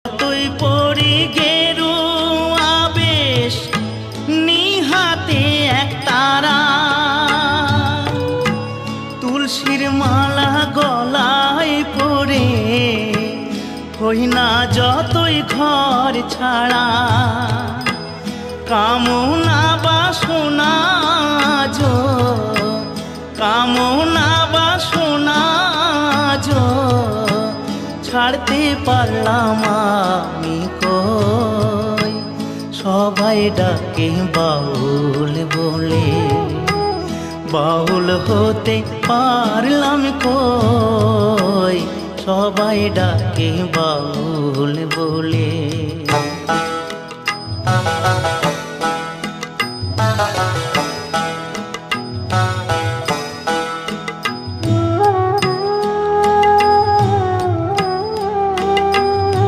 তুই পড়ি গেরু আবেশ নিহাতে এক তারা, তুলসীর মালা গলায় পরে হই না যতই ঘর ছাড়া। কামনা বাসনা যো, কামনা বাসনা যো ছাড়তে পারলাম আমি কই। সবাই ডাকে বাউল বলে, বাউল হতে পারলাম কই। সবাই ডাকে বাউল বলে।